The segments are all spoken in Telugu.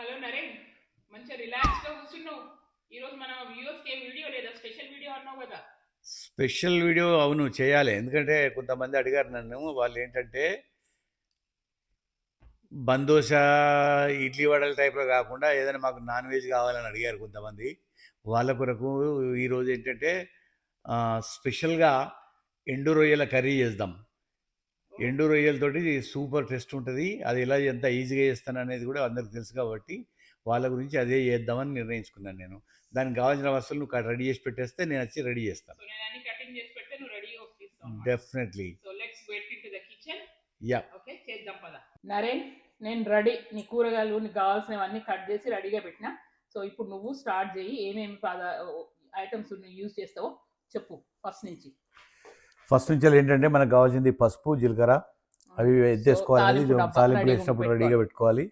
హలో నరేన్, మంచిగా రిలాక్స్గా కూర్చున్నావు. ఈరోజు మన వ్యూవర్స్కి ఏం వీడియో లేదా? స్పెషల్ వీడియో అన్నావు కదా. స్పెషల్ వీడియో అవును చేయాలి. ఎందుకంటే కొంతమంది అడిగారు నన్ను. వాళ్ళు ఏంటంటే బందోస, ఇడ్లీ వడల టైప్లో కాకుండా ఏదైనా మాకు నాన్ వెజ్ కావాలని అడిగారు కొంతమంది. వాళ్ళ కొరకు ఈరోజు ఏంటంటే స్పెషల్గా ఎండు రొయ్యల కర్రీ చేద్దాం. ఎండు రొయ్యలతోటి సూపర్ టేస్ట్ ఉంటుంది. అది ఎలా ఎంత ఈజీగా చేస్తాను అనేది కూడా అందరికి తెలుసు కాబట్టి వాళ్ళ గురించి అదే చేద్దామని నిర్ణయించుకున్నాను నేను. దానికి కావాల్సిన వస్తువులు నువ్వు రెడీ చేసి పెట్టేస్తే నేను వచ్చి రెడీ చేస్తాను. సో నేను అన్ని కటింగ్ చేసి పెడితే నువ్వు రెడీగా వస్తావు. Definitely. So let's get into the kitchen. Yeah, okay, చేద్దాం పద. నరేన్, నేను రెడీ. నీ కూరగాయలు నీకు కావాల్సినవన్నీ కట్ చేసి రెడీగా పెట్టినా. సో ఇప్పుడు నువ్వు స్టార్ట్ చేయి. ఏమేమి ఐటమ్స్ యూజ్ చేస్తావో చెప్పు ఫస్ట్ నుంచి. ఫస్ట్ నుంచి ఏంటంటే మనకు కావాల్సింది పసుపు, జీలకర్ర, అవి ఎత్తేసుకోవాలి. తాలింపు వేసినప్పుడు రెడీగా పెట్టుకోవాలి.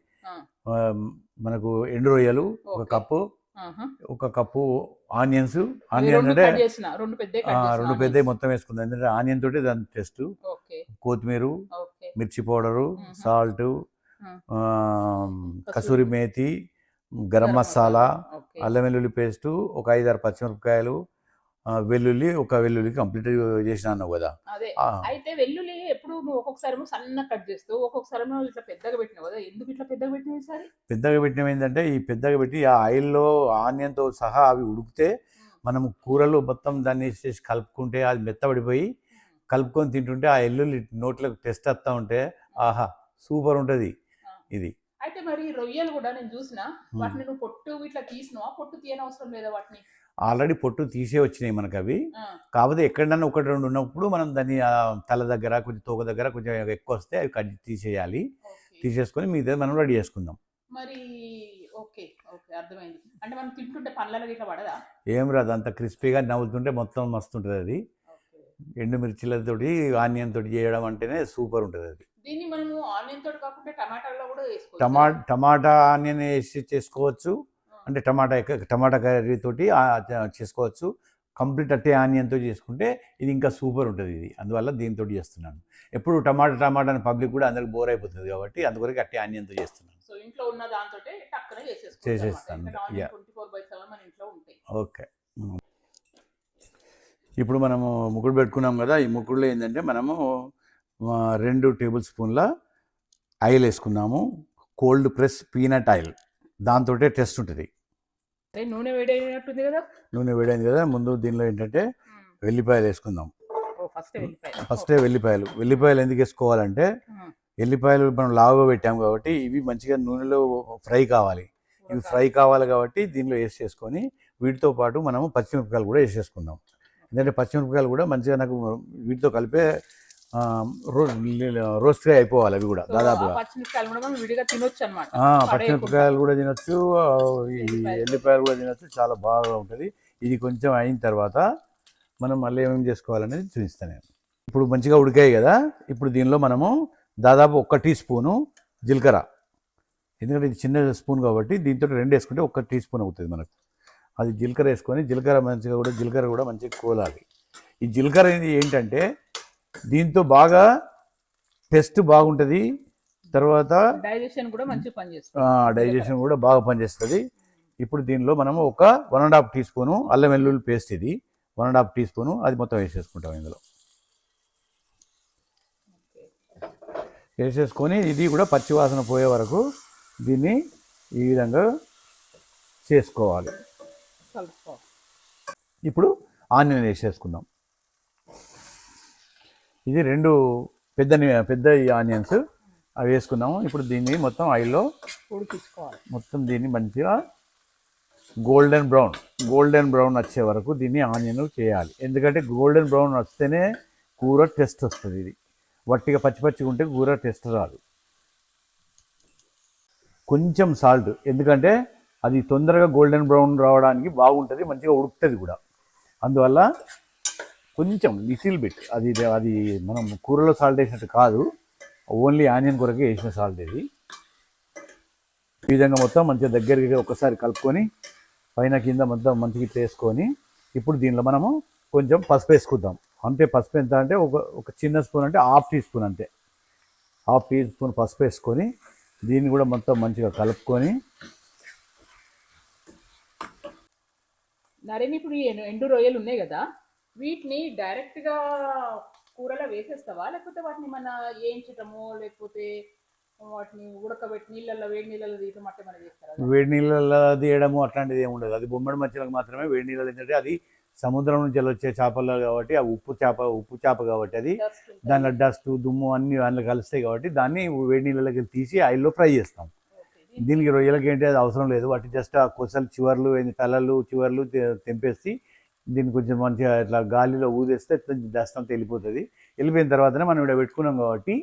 మనకు ఎండు రొయ్యలు ఒక కప్పు, ఒక కప్పు ఆనియన్స్. ఆనియన్ అంటే రెండు పెద్ద మొత్తం వేసుకుందాం. ఎందుకంటే ఆనియన్ తోటి దాని టేస్ట్. కొత్తిమీర, మిర్చి పౌడరు, సాల్ట్, కసూరి మేతి, గరం మసాలా, అల్లం వెల్లుల్లి పేస్టు, ఒక 5-6 పచ్చిమిరపకాయలు, వెల్లుల్లి, ఒక వెల్లుల్లి కంప్లీట్ చేసినాను కదా. అయితే వెల్లుల్లి ఎప్పుడు నువ్వు ఒక్కొక్కసారి సన్న కట్ చేస్తావు, ఒక్కొక్కసారి ఇట్లా పెద్దగా పెట్టినావు కదా. ఎందుకు ఇట్లా పెద్దగా పెట్టినావు ఈసారి? పెద్దగా పెట్టినవి ఏంటంటే ఈ పెద్దగా పెట్టి ఆ ఆయిల్లో ఆనియన్తో సహా అవి ఉడికితే మనం కూరలు మొత్తం దాన్ని చేసి కలుపుకుంటే అది మెత్తబడిపోయి కలుపుకొని తింటుంటే ఆ ఎల్లుల్లి నోట్లకు టెస్ట్ వస్తూ ఉంటే ఆహా సూపర్ ఉంటుంది ఇది. అయితే మరి రొయ్యలు కూడా నేను చూసిన వాటిని నువ్వు పొట్టు ఇట్లా తీసినావా? పొట్టు తీయని అవసరం లేదా? వాటిని ఆల్రెడీ పొట్టు తీసే వచ్చినాయి మనకు అవి. కాకపోతే ఎక్కడన్నా 1-2 ఉన్నప్పుడు మనం దాన్ని తల దగ్గర కొంచెం తోక దగ్గర కొంచెం ఎక్కువ వస్తే అవి కట్ తీసేయాలి. తీసేసుకొని మిగతా మనం రెడీ చేసుకుందాం. మరి ఓకే ఓకే, అర్థమైంది. అంటే మనం తింటుంటే పళ్ళలో ఇట్లా పడదా? ఏం రాదు, అంత క్రిస్పీగా నవ్వుతుంటే మొత్తం మస్తు ఉంటుంది అది. ఎండుమిర్చిలతోటి ఆనియన్ తోటి చేయడం అంటేనే సూపర్ ఉంటుంది అది. దీన్ని మనము ఆనియన్ తోటి కాకుండా టమాటాలో కూడా వేసుకోవచ్చు. టమాటా ఆనియన్ వేసి చేసుకోవచ్చు. అంటే టమాటా కర్రీ తోటి చేసుకోవచ్చు. కంప్లీట్ అట్టే ఆనియన్తో చేసుకుంటే ఇది ఇంకా సూపర్ ఉంటుంది ఇది. అందువల్ల దీంతో చేస్తున్నాను. ఎప్పుడు టమాటా అని పబ్లిక్ కూడా అందరికి బోర్ అయిపోతుంది కాబట్టి అందుకొరకు అట్టే ఆనియన్తో చేస్తున్నాను. సో ఇంట్లో ఉన్న దాంతో చేసేస్తాను. ఓకే, ఇప్పుడు మనము ముగ్గురు పెట్టుకున్నాం కదా. ఈ ముగ్గురులో ఏంటంటే మనము 2 టేబుల్ స్పూన్ల ఆయిల్ వేసుకున్నాము. కోల్డ్ ప్రెస్ పీనట్ ఆయిల్, దాంతో టేస్ట్ ఉంటుంది. నూనె వేడైనట్టుంది కదా. నూనె వేడైంది కదా. ముందు దీనిలో ఏంటంటే వెల్లిపాయలు వేసుకుందాం. ఫస్టే వెల్లిపాయలు ఎందుకు వేసుకోవాలంటే వెల్లిపాయలు మనం లావుగా పెట్టాము కాబట్టి ఇవి మంచిగా నూనెలో ఫ్రై కావాలి. ఇవి ఫ్రై కావాలి కాబట్టి దీనిలో వేసేసుకొని వీటితో పాటు మనము పచ్చిమిరపకాయలు కూడా వేసేసుకుందాం. ఎందుకంటే పచ్చిమిరపకాయలు కూడా మంచిగా నాకు వీటితో కలిపే రోస్ట్గా అయిపోవాలి. అవి కూడా దాదాపుగా పచ్చిమిరపకాయలు కూడా తినొచ్చు, ఈ ఎల్లిపాయలు కూడా తినొచ్చు. చాలా బాగా ఉంటుంది. ఇది కొంచెం అయిన తర్వాత మనం మళ్ళీ ఏమేమి చేసుకోవాలనేది చూపిస్తాను నేను. ఇప్పుడు మంచిగా ఉడికాయి కదా. ఇప్పుడు దీనిలో మనము దాదాపు 1 టీ స్పూను జీలకర్ర, ఎందుకంటే ఇది చిన్న స్పూన్ కాబట్టి దీంతో 2 వేసుకుంటే 1 టీ స్పూన్ అవుతుంది మనకు. అది జీలకర్ర వేసుకొని జీలకర్ర కూడా మంచిగా కోలాలి. ఈ జీలకర్ర ఏంటంటే దీంతో బాగా టేస్ట్ బాగుంటుంది. తర్వాత డైజెషన్ కూడా బాగా పనిచేస్తుంది. ఇప్పుడు దీనిలో మనము ఒక 1.5 టీ స్పూను అల్లం వెల్లుల్లి పేస్ట్, ఇది 1.5 టీ స్పూను, అది మొత్తం వేసేసుకుంటాం. ఇందులో వేసేసుకొని ఇది కూడా పచ్చివాసన పోయే వరకు దీన్ని ఈ విధంగా చేసుకోవాలి. ఇప్పుడు ఆనియన్ వేసేసుకుందాం. ఇది 2 పెద్ద ఆనియన్స్ అవి వేసుకున్నాము. ఇప్పుడు దీన్ని మొత్తం ఆయిల్లో ఉడికించుకోవాలి. మొత్తం దీన్ని మంచిగా గోల్డెన్ బ్రౌన్ వచ్చే వరకు దీన్ని ఆనియన్ చేయాలి. ఎందుకంటే గోల్డెన్ బ్రౌన్ వస్తేనే కూర టేస్ట్ వస్తుంది. ఇది వట్టిగా పచ్చిగా ఉంటే కూర టేస్ట్ రాదు. కొంచెం సాల్ట్, ఎందుకంటే అది తొందరగా గోల్డెన్ బ్రౌన్ రావడానికి బాగుంటుంది, మంచిగా ఉడుకుతుంది కూడా. అందువల్ల కొంచెం లిటిల్ బిట్, అది మనం కూరలో సాల్ట్ వేసినట్టు కాదు, ఓన్లీ ఆనియన్ కొరకే వేసిన సాల్ట్ ఇది. ఈ విధంగా మొత్తం మంచిగా దగ్గరికి ఒకసారి కలుపుకొని పైన కింద మొత్తం మంచిగా వేసుకొని ఇప్పుడు దీనిలో మనము కొంచెం పసుపు వేసుకుందాం. అంతే. పసుపు ఎంత అంటే ఒక చిన్న స్పూన్, అంటే 1/2 టీ స్పూన్, అంతే 1/2 టీ స్పూన్ పసుపు వేసుకొని దీన్ని కూడా మొత్తం మంచిగా కలుపుకొని నరేన్ ఇప్పుడు ఈ ఎండు రొయ్యలు ఉన్నాయి కదా, వీటిని డైరెక్ట్గా కూరలో వేసేస్తావా, లేకపోతే వాటిని మన వేయించటము, లేకపోతే వాటిని ఉడకబెట్టి నీళ్ళల్లో వేడి నీళ్ళలో తీయటం అట్లా మనం చేస్తారా? వేడి నీళ్ళల్లో తీయడము అట్లాంటిది ఏమి ఉండదు. అది బొమ్మడి మచ్చలకు మాత్రమే వేడి నీళ్ళు. ఏంటంటే అది సముద్రం నుంచి వచ్చే చేపలు కాబట్టి ఆ ఉప్పు చేప కాబట్టి అది దానిలో డస్ట్ దుమ్ము అన్ని అందులో కలుస్తాయి కాబట్టి దాన్ని వేడి నీళ్ళకి తీసి ఆయిల్లో ఫ్రై చేస్తాం. దీనికి రొయ్యలకి ఏంటి అది అవసరం లేదు. వాటి జస్ట్ ఆ కొసలు చివర్లు తలలు చివర్లు తెంపేసి దీన్ని కొంచెం మంచిగా ఇట్లా గాలిలో ఊదేస్తే డస్ట్ అంతా వెళ్ళిపోతుంది. వెళ్ళిపోయిన తర్వాతనే మనం ఇక్కడ పెట్టుకున్నాం కాబట్టి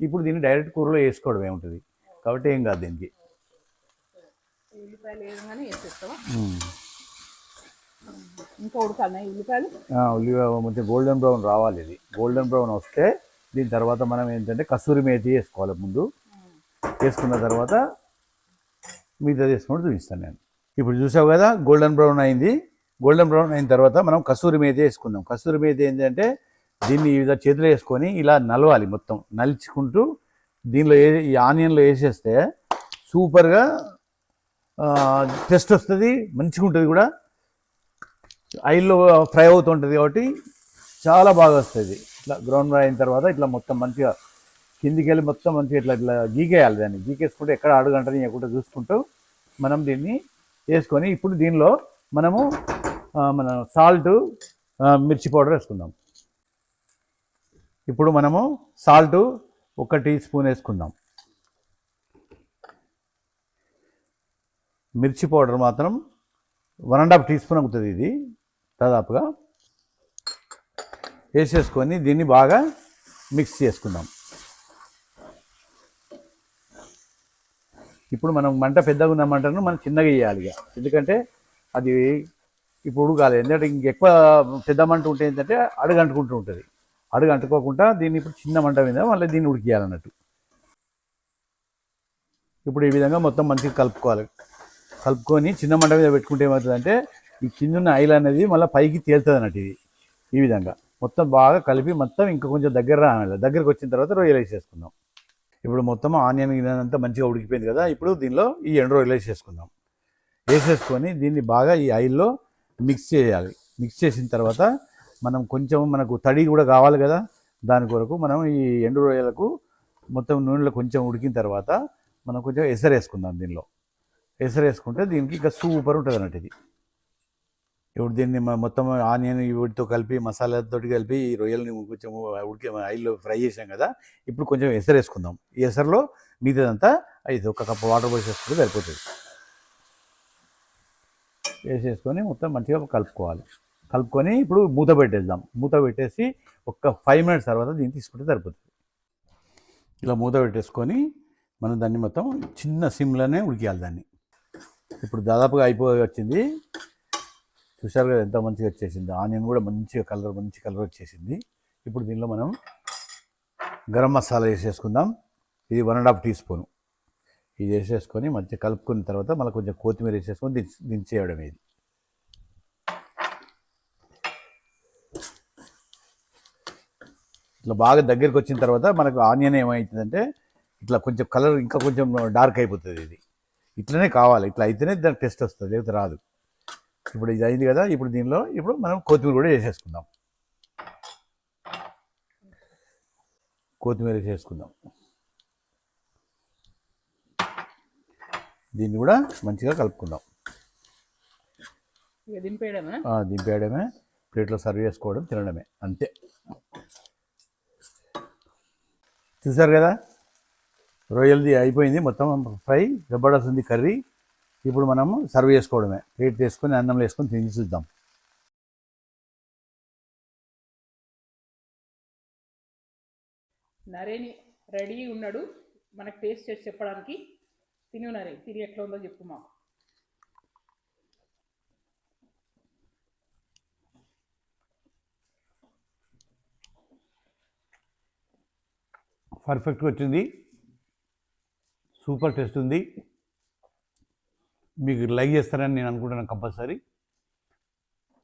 ఇప్పుడు దీన్ని డైరెక్ట్ కూరలో వేసుకోవడమే ఉంటుంది కాబట్టి ఏం కాదు దీనికి. ఉల్లిపాయలు వేయగానే వేసేస్తావా? ఇంకా ఉడకాలి ఉల్లిపాయలు. ఉల్లిపాయ కొంచెం గోల్డెన్ బ్రౌన్ రావాలి. ఇది గోల్డెన్ బ్రౌన్ వస్తే దీని తర్వాత మనం ఏంటంటే కస్తూరి మేతి వేసుకోవాలి. ముందు వేసుకున్న తర్వాత మిగతా వేసుకుంటూ చూపిస్తాను నేను. ఇప్పుడు చూసావు కదా గోల్డెన్ బ్రౌన్ అయింది. గోల్డెన్ బ్రౌన్ అయిన తర్వాత మనం కస్తూరి మేతి వేసుకుందాం. కస్తూరి మేతి ఏంటంటే దీన్ని ఈ విధంగా చేతిలో వేసుకొని ఇలా నలవాలి. మొత్తం నలుచుకుంటూ దీనిలో ఈ ఆనియన్లో వేసేస్తే సూపర్గా టేస్ట్ వస్తుంది, మంచిగా ఉంటుంది కూడా. ఆయిల్లో ఫ్రై అవుతుంటుంది కాబట్టి చాలా బాగా వస్తుంది. ఇట్లా బ్రౌన్ ఫ్రై అయిన తర్వాత ఇట్లా మొత్తం మంచిగా కిందికి వెళ్ళి మొత్తం మంచిగా ఇట్లా గీకేయాలి. దాన్ని గీకేసుకుంటే ఎక్కడ అడుగంటని ఎక్కడ చూసుకుంటూ మనం దీన్ని వేసుకొని ఇప్పుడు దీనిలో మనము మన సాల్ట్ మిర్చి పౌడర్ వేసుకుందాం. ఇప్పుడు మనము సాల్ట్ 1 టీ స్పూన్ వేసుకుందాం. మిర్చి పౌడర్ మాత్రం 1½ టీ స్పూన్ అవుతుంది. ఇది దాదాపుగా వేసేసుకొని దీన్ని బాగా మిక్స్ చేసుకుందాం. ఇప్పుడు మనం మంట పెద్దగా ఉన్న మంటను మనం చిన్నగా వేయాలి ఇక, ఎందుకంటే అది ఇప్పుడు ఉడకాలి. ఎందుకంటే ఇంకెక్కువ పెద్ద మంట ఉంటే ఏంటంటే అడుగంటుకుంటూ ఉంటుంది. అడుగంటుకోకుండా దీన్ని ఇప్పుడు చిన్న మంట మీద మళ్ళీ దీన్ని ఉడికియాలన్నట్టు. ఇప్పుడు ఈ విధంగా మొత్తం మంచిగా కలుపుకోవాలి. కలుపుకొని చిన్న మంట మీద పెట్టుకుంటే ఏమవుతుందంటే ఈ కింద ఆయిల్ అనేది మళ్ళీ పైకి తేలుతుంది అన్నట్టు. ఇది ఈ విధంగా మొత్తం బాగా కలిపి మొత్తం ఇంకా కొంచెం దగ్గర రావాలి. దగ్గరకు వచ్చిన తర్వాత రొయ్యలు వేసేసుకుందాం. ఇప్పుడు మొత్తం ఆనియన్ అంతా మంచిగా ఉడికిపోయింది కదా. ఇప్పుడు దీనిలో ఈ ఎండు రొయ్యలు వేసేసుకుందాం. వేసేసుకొని దీన్ని బాగా ఈ ఆయిల్లో మిక్స్ చేయాలి. మిక్స్ చేసిన తర్వాత మనం కొంచెం మనకు తడి కూడా కావాలి కదా, దాని కొరకు మనం ఈ ఎండు రొయ్యలకు మొత్తం నూనెలో కొంచెం ఉడికిన తర్వాత మనం కొంచెం ఎసరు వేసుకుందాం. దీనిలో ఎసరు వేసుకుంటే దీనికి ఇంకా సూపర్ ఉంటుంది అన్నట్టు. ఇది ఇప్పుడు దీన్ని మొత్తం ఆనియన్ వీటితో కలిపి మసాలాతో కలిపి ఈ రొయ్యలని కొంచెం ఉడికి ఆయిల్లో ఫ్రై చేసాం కదా. ఇప్పుడు కొంచెం ఎసరు వేసుకుందాం. ఈ ఎసరులో మిగతాదంతా అయితే 1 కప్పు వాటర్ పోసేసుకుంటే సరిపోతుంది. వేసేసుకొని మొత్తం మంచిగా కలుపుకోవాలి. కలుపుకొని ఇప్పుడు మూత పెట్టేద్దాం. మూత పెట్టేసి 5 మినిట్స్ తర్వాత దీన్ని తీసుకుంటే సరిపోతుంది. ఇలా మూత పెట్టేసుకొని మనం దాన్ని మొత్తం చిన్న సిమ్లోనే ఉడికేయాలి దాన్ని. ఇప్పుడు దాదాపుగా అయిపోయి వచ్చింది. చూసారు కదా ఎంత మంచిగా వచ్చేసింది. ఆనియన్ కూడా మంచి కలర్ వచ్చేసింది. ఇప్పుడు దీనిలో మనం గరం మసాలా వేసేసుకుందాం. ఇది 1½ టీ స్పూన్. ఇది వేసేసుకొని మంచిగా కలుపుకున్న తర్వాత మళ్ళీ కొంచెం కొత్తిమీర వేసేసుకొని దించేయడం. ఇది ఇట్లా బాగా దగ్గరికి వచ్చిన తర్వాత మనకు ఆనియన్ ఏమవుతుందంటే ఇట్లా కొంచెం కలర్ ఇంకా కొంచెం డార్క్ అయిపోతుంది. ఇది ఇట్లనే కావాలి. ఇట్లా అయితేనే దానికి టేస్ట్ వస్తుంది, లేకపోతే రాదు. ఇప్పుడు ఇది అయింది కదా. ఇప్పుడు దీనిలో ఇప్పుడు మనం కొత్తిమీర కూడా వేసేసుకుందాం. కొత్తిమీర వేసేసుకుందాం. దీన్ని కూడా మంచిగా కలుపుకుందాం. దింపేయడమే, ప్లేట్లో సర్వ్ చేసుకోవడం, తినడమే, అంతే. చూసారు కదా రొయ్యలది అయిపోయింది మొత్తం ఫ్రై. జబర్దస్త్ కర్రీ. ఇప్పుడు మనము సర్వ్ చేసుకోవడమే. ప్లేట్ వేసుకొని అన్నంలో వేసుకొని తిని చూద్దాం. నరేన్ రెడీ ఉన్నాడు మనకు టేస్ట్ చేసి చెప్పడానికి. తిను నరేన్, తిని ఎట్లా ఉందో చెప్పు మాకు. పర్ఫెక్ట్గా వచ్చింది. సూపర్ టేస్ట్ ఉంది. మీకు లైక్ చేస్తారని నేను అనుకుంటున్నాను. కంపల్సరీ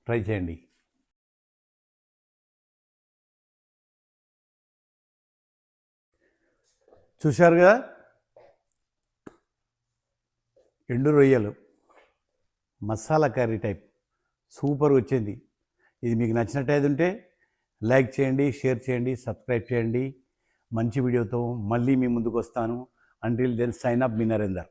ట్రై చేయండి. చూశారు కదా ఎండు రొయ్యలు మసాలా కర్రీ టైప్ సూపర్ వచ్చింది. ఇది మీకు నచ్చినట్టయితే ఉంటే లైక్ చేయండి, షేర్ చేయండి, సబ్స్క్రైబ్ చేయండి. మంచి వీడియోతో మళ్ళీ మీ ముందుకు వస్తాను. అంటిల్ దెన్ సైన్ అప్ మీ నరేందర్.